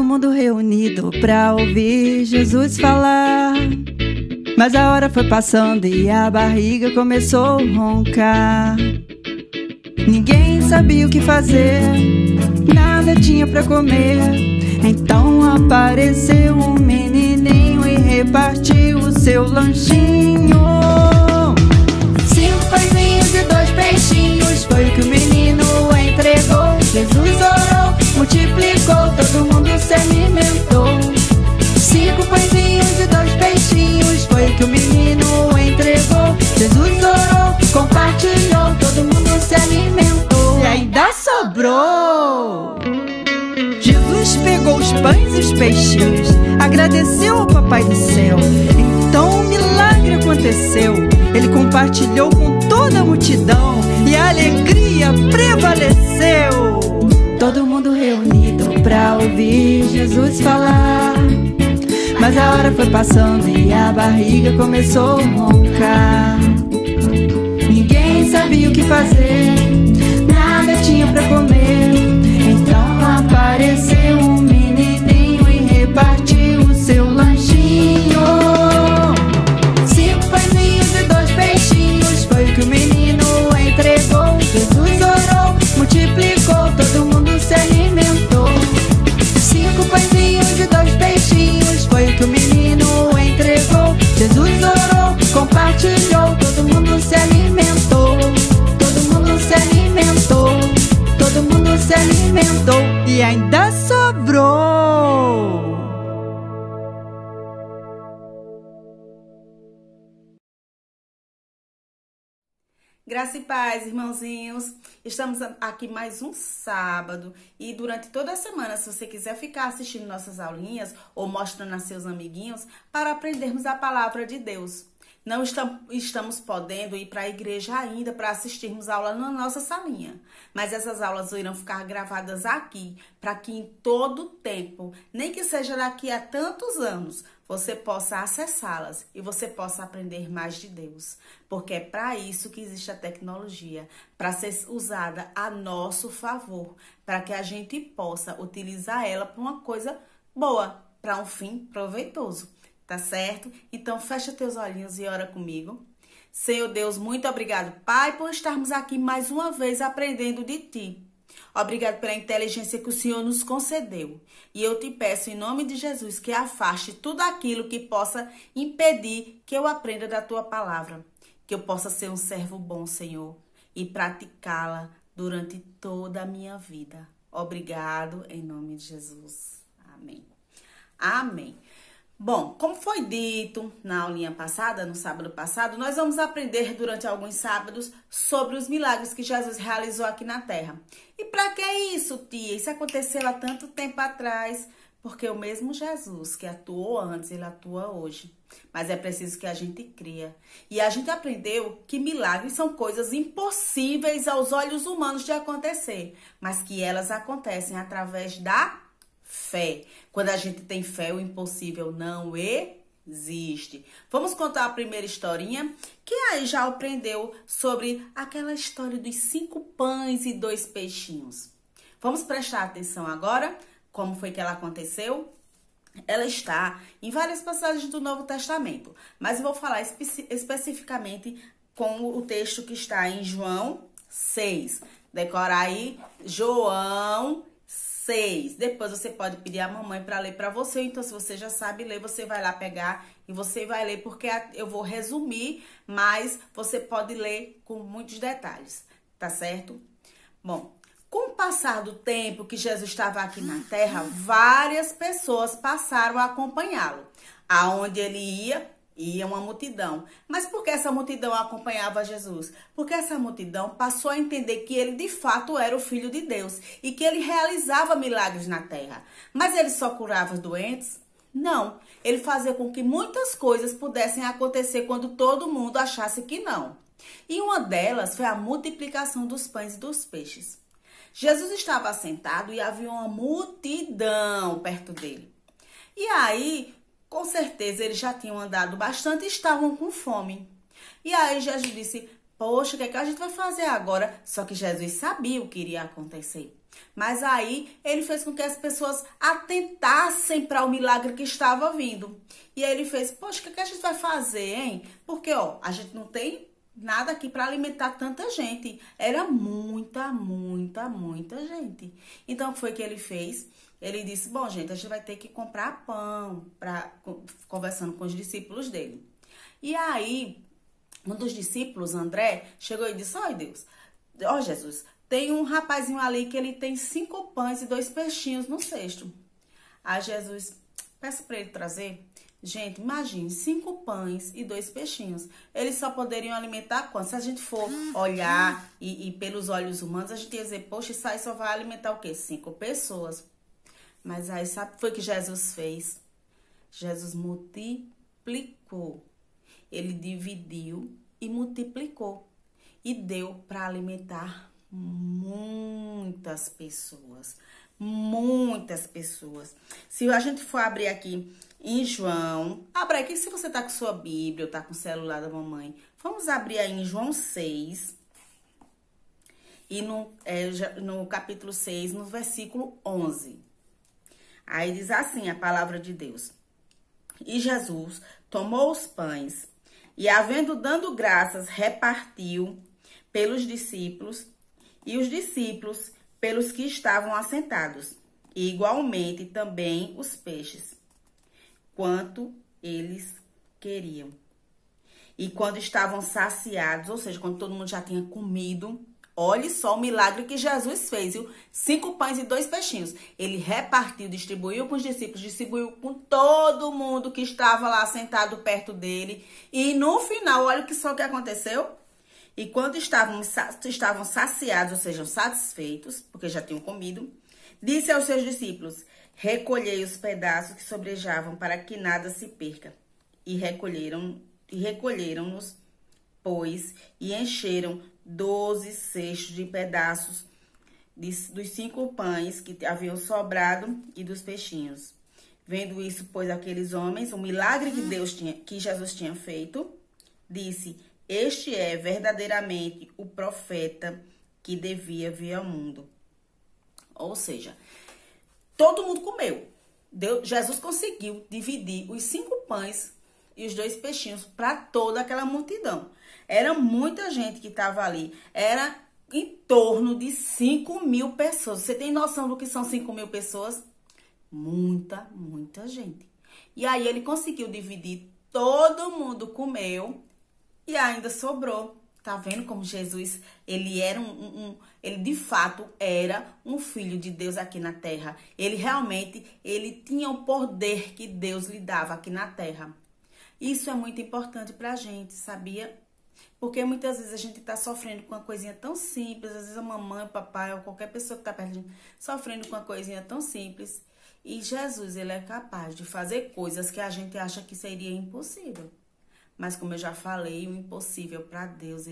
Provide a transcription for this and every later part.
mundo reunido pra ouvir Jesus falar. Mas a hora foi passando e a barriga começou a roncar. Ninguém sabia o que fazer, nada tinha pra comer. Então apareceu um menininho e repartiu o seu lanchinho. 5 pãezinhos e 2 peixinhos foi o que o menino entregou. Jesus orou, multiplicou, todo mundo se alimentou. 5 pãezinhos e 2 peixinhos foi o que o menino entregou. Jesus orou, compartilhou, todo mundo se alimentou. E ainda sobrou. Jesus pegou os pães e os peixinhos, agradeceu ao Papai do Céu. Então um milagre aconteceu. Ele compartilhou com toda a multidão e a alegria prevaleceu. Todo mundo reunido pra ouvir Jesus falar. Mas a hora foi passando e a barriga começou a roncar. Ninguém sabia o que fazer, nada tinha pra comer. Então apareceu um menininho e repartiu o seu lanchinho. 5 pãezinhos e 2 peixinhos foi o que o menino entregou. Jesus orou, multiplicou, todo mundo se alimentou. 5 pãezinhos e 2 peixinhos foi o que o menino entregou. Jesus orou, compartilhou, todo mundo se alimentou. Todo mundo se alimentou, todo mundo se alimentou. E ainda sobrou. Graça e paz, irmãozinhos. Estamos aqui mais um sábado e durante toda a semana, se você quiser ficar assistindo nossas aulinhas ou mostrando a seus amiguinhos para aprendermos a palavra de Deus. Não estamos podendo ir para a igreja ainda para assistirmos aula na nossa salinha, mas essas aulas irão ficar gravadas aqui, para que em todo tempo, nem que seja daqui a tantos anos, você possa acessá-las e você possa aprender mais de Deus. Porque é para isso que existe a tecnologia, para ser usada a nosso favor, para que a gente possa utilizar ela para uma coisa boa, para um fim proveitoso. Tá certo? Então, fecha teus olhinhos e ora comigo. Senhor Deus, muito obrigado, Pai, por estarmos aqui mais uma vez aprendendo de Ti. Obrigado pela inteligência que o Senhor nos concedeu. E eu te peço, em nome de Jesus, que afaste tudo aquilo que possa impedir que eu aprenda da Tua palavra. Que eu possa ser um servo bom, Senhor, e praticá-la durante toda a minha vida. Obrigado, em nome de Jesus. Amém. Amém. Bom, como foi dito na aulinha passada, no sábado passado, nós vamos aprender durante alguns sábados sobre os milagres que Jesus realizou aqui na Terra. E para que isso, tia? Isso aconteceu há tanto tempo atrás, porque o mesmo Jesus que atuou antes, ele atua hoje. Mas é preciso que a gente cria. E a gente aprendeu que milagres são coisas impossíveis aos olhos humanos de acontecer, mas que elas acontecem através da fé. Quando a gente tem fé, o impossível não existe. Vamos contar a primeira historinha? Quem aí já aprendeu sobre aquela história dos 5 pães e 2 peixinhos? Vamos prestar atenção agora? Como foi que ela aconteceu? Ela está em várias passagens do Novo Testamento, mas eu vou falar especificamente com o texto que está em João 6. Decora aí, João 6. Depois você pode pedir a mamãe para ler para você. Então, se você já sabe ler, você vai lá pegar e você vai ler, porque eu vou resumir, mas você pode ler com muitos detalhes, tá certo? Bom, com o passar do tempo que Jesus estava aqui na Terra, várias pessoas passaram a acompanhá-lo. Aonde ele ia uma multidão. Mas por que essa multidão acompanhava Jesus? Porque essa multidão passou a entender que ele de fato era o Filho de Deus e que ele realizava milagres na terra. Mas ele só curava os doentes? Não. Ele fazia com que muitas coisas pudessem acontecer quando todo mundo achasse que não. E uma delas foi a multiplicação dos pães e dos peixes. Jesus estava sentado e havia uma multidão perto dele. E aí, com certeza, eles já tinham andado bastante e estavam com fome. E aí Jesus disse, poxa, o que é que a gente vai fazer agora? Só que Jesus sabia o que iria acontecer. Mas aí ele fez com que as pessoas atentassem para o milagre que estava vindo. E aí ele fez, poxa, o que a gente vai fazer, hein? Porque, ó, a gente não tem nada aqui para alimentar tanta gente. Era muita gente. Então, o que foi que ele fez? Ele disse, bom, gente, a gente vai ter que comprar pão, conversando com os discípulos dele. E aí, um dos discípulos, André, chegou e disse, ó Deus, ó Jesus, tem um rapazinho ali que ele tem 5 pães e 2 peixinhos no cesto. Aí Jesus, peça para ele trazer. Gente, imagine, 5 pães e 2 peixinhos. Eles só poderiam alimentar quanto? Se a gente for olhar e pelos olhos humanos, a gente ia dizer, poxa, isso aí só vai alimentar o quê? 5 pessoas. Mas aí, sabe o que foi que Jesus fez? Jesus multiplicou. Ele dividiu e multiplicou. E deu para alimentar muitas pessoas. Muitas pessoas. Se a gente for abrir aqui em João, abre aqui se você tá com sua Bíblia ou tá com o celular da mamãe. Vamos abrir aí em João 6. E no capítulo 6, no versículo 11. Aí diz assim a palavra de Deus. E Jesus tomou os pães e, havendo dado graças, repartiu pelos discípulos e os discípulos pelos que estavam assentados, e igualmente também os peixes, quanto eles queriam. E quando estavam saciados, ou seja, quando todo mundo já tinha comido, olhe só o milagre que Jesus fez, viu? 5 pães e 2 peixinhos. Ele repartiu, distribuiu com os discípulos, distribuiu com todo mundo que estava lá sentado perto dele. E no final, olha só o que aconteceu. E quando estavam saciados, ou seja, satisfeitos, porque já tinham comido, disse aos seus discípulos, recolhei os pedaços que sobrejavam para que nada se perca. E recolheram-nos, pois, e encheram 12 cestos de pedaços dos 5 pães que haviam sobrado e dos peixinhos. Vendo isso, pois, aqueles homens, o milagre que Jesus tinha feito, disse, este é verdadeiramente o profeta que devia vir ao mundo. Ou seja, todo mundo comeu. Jesus conseguiu dividir os 5 pães e os 2 peixinhos para toda aquela multidão. Era muita gente que estava ali. Era em torno de 5.000 pessoas. Você tem noção do que são 5.000 pessoas? Muita gente. E aí ele conseguiu dividir. Todo mundo comeu e ainda sobrou. Tá vendo como Jesus, ele era ele de fato era um filho de Deus aqui na terra. Ele realmente, ele tinha o poder que Deus lhe dava aqui na terra. Isso é muito importante pra gente, sabia? Porque muitas vezes a gente tá sofrendo com uma coisinha tão simples, às vezes a mamãe, o papai ou qualquer pessoa que tá perto de gente, sofrendo com uma coisinha tão simples. E Jesus, ele é capaz de fazer coisas que a gente acha que seria impossível. Mas como eu já falei, o impossível para Deus,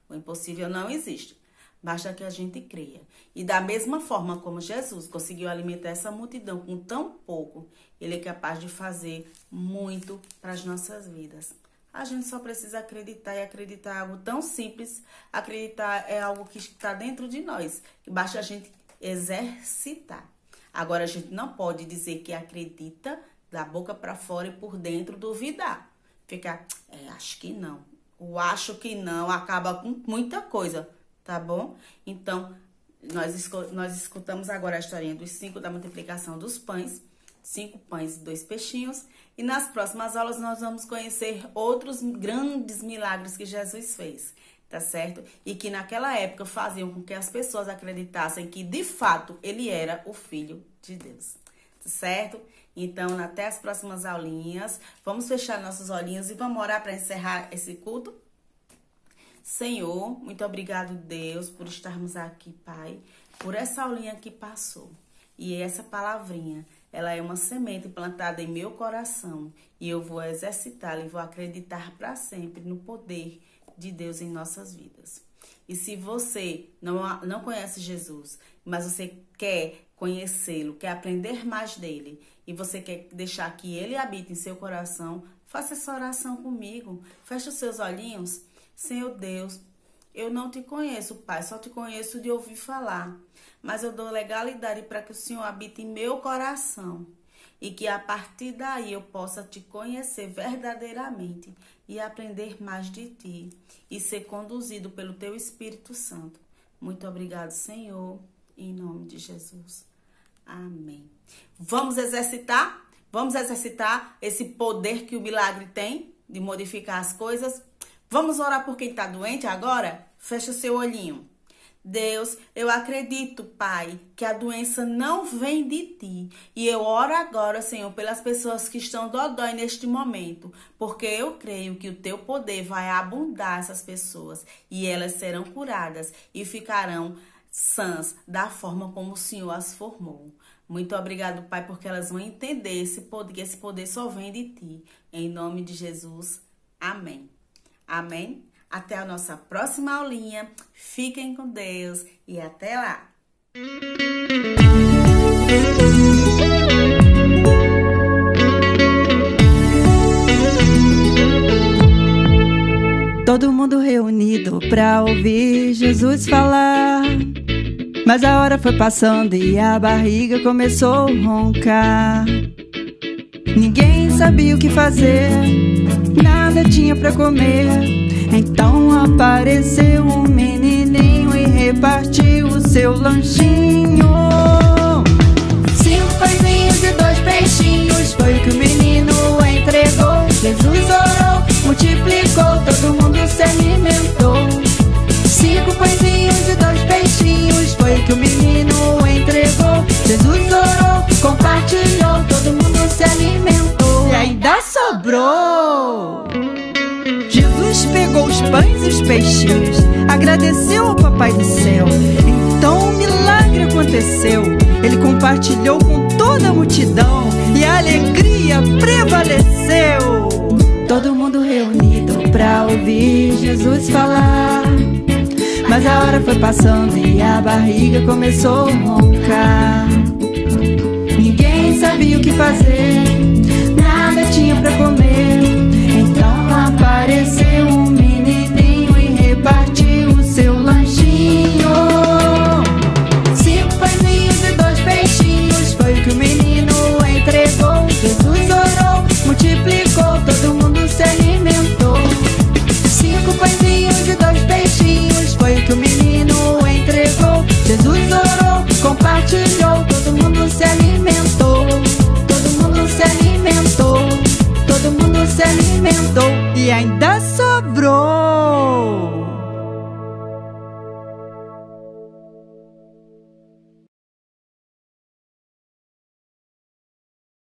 o impossível não existe. Basta que a gente creia. E da mesma forma como Jesus conseguiu alimentar essa multidão com tão pouco, ele é capaz de fazer muito para as nossas vidas. A gente só precisa acreditar, e acreditar é algo tão simples. Acreditar é algo que está dentro de nós. Que basta a gente exercitar. Agora, a gente não pode dizer que acredita da boca para fora e por dentro duvidar. Ficar, acho que não. O acho que não acaba com muita coisa, tá bom? Então, nós escutamos agora a historinha dos 5 da multiplicação dos pães. 5 pães e 2 peixinhos. E nas próximas aulas nós vamos conhecer outros grandes milagres que Jesus fez, tá certo? E que naquela época faziam com que as pessoas acreditassem que de fato ele era o Filho de Deus, tá certo? Então, até as próximas aulinhas. Vamos fechar nossos olhinhos e vamos orar para encerrar esse culto? Senhor, muito obrigado, Deus, por estarmos aqui, Pai, por essa aulinha que passou. E essa palavrinha, ela é uma semente plantada em meu coração. E eu vou exercitá-la e vou acreditar para sempre no poder de Deus em nossas vidas. E se você não conhece Jesus, mas você quer conhecê-lo, quer aprender mais dele, e você quer deixar que ele habite em seu coração, faça essa oração comigo. Feche os seus olhinhos. Senhor Deus, Eu não te conheço, Pai, só te conheço de ouvir falar. Mas eu dou legalidade para que o Senhor habite em meu coração e que a partir daí eu possa te conhecer verdadeiramente e aprender mais de ti e ser conduzido pelo teu Espírito Santo. Muito obrigado, Senhor, em nome de Jesus. Amém. Vamos exercitar? Vamos exercitar esse poder que o milagre tem de modificar as coisas? Vamos orar por quem está doente agora? Fecha o seu olhinho. Deus, eu acredito, Pai, que a doença não vem de ti. E eu oro agora, Senhor, pelas pessoas que estão dodói neste momento, porque eu creio que o teu poder vai abundar essas pessoas e elas serão curadas e ficarão sãs da forma como o Senhor as formou. Muito obrigado, Pai, porque elas vão entender que esse poder só vem de ti. Em nome de Jesus, amém. Amém? Até a nossa próxima aulinha. Fiquem com Deus e até lá! Todo mundo reunido pra ouvir Jesus falar. Mas a hora foi passando e a barriga começou a roncar. Ninguém sabia o que fazer, nada tinha pra comer. Então apareceu um menininho e repartiu o seu lanchinho. 5 pãezinhos e 2 peixinhos foi o que o menino entregou. Jesus orou, multiplicou, todo mundo se alimentou. 5 pãezinhos e 2 peixinhos foi o que o menino entregou. Jesus orou, compartilhou, todo mundo se alimentou. E ainda sobrou. Jesus pegou os pães e os peixinhos, agradeceu ao Papai do Céu. Então um milagre aconteceu. Ele compartilhou com toda a multidão e a alegria prevaleceu. Todo mundo reunido pra ouvir Jesus falar. Mas a hora foi passando e a barriga começou a roncar. Ninguém sabia o que fazer, nada tinha pra comer. Então apareceu um menininho e repartiu o seu lanchinho. 5 pãezinhos e 2 peixinhos foi o que o menino entregou. Jesus orou, multiplicou, todo mundo se alimentou. 5 pãezinhos e 2 peixinhos foi o que o menino entregou. Jesus orou, compartilhou, todo mundo se alimentou. Todo mundo se alimentou. Todo mundo se alimentou e ainda sobrou.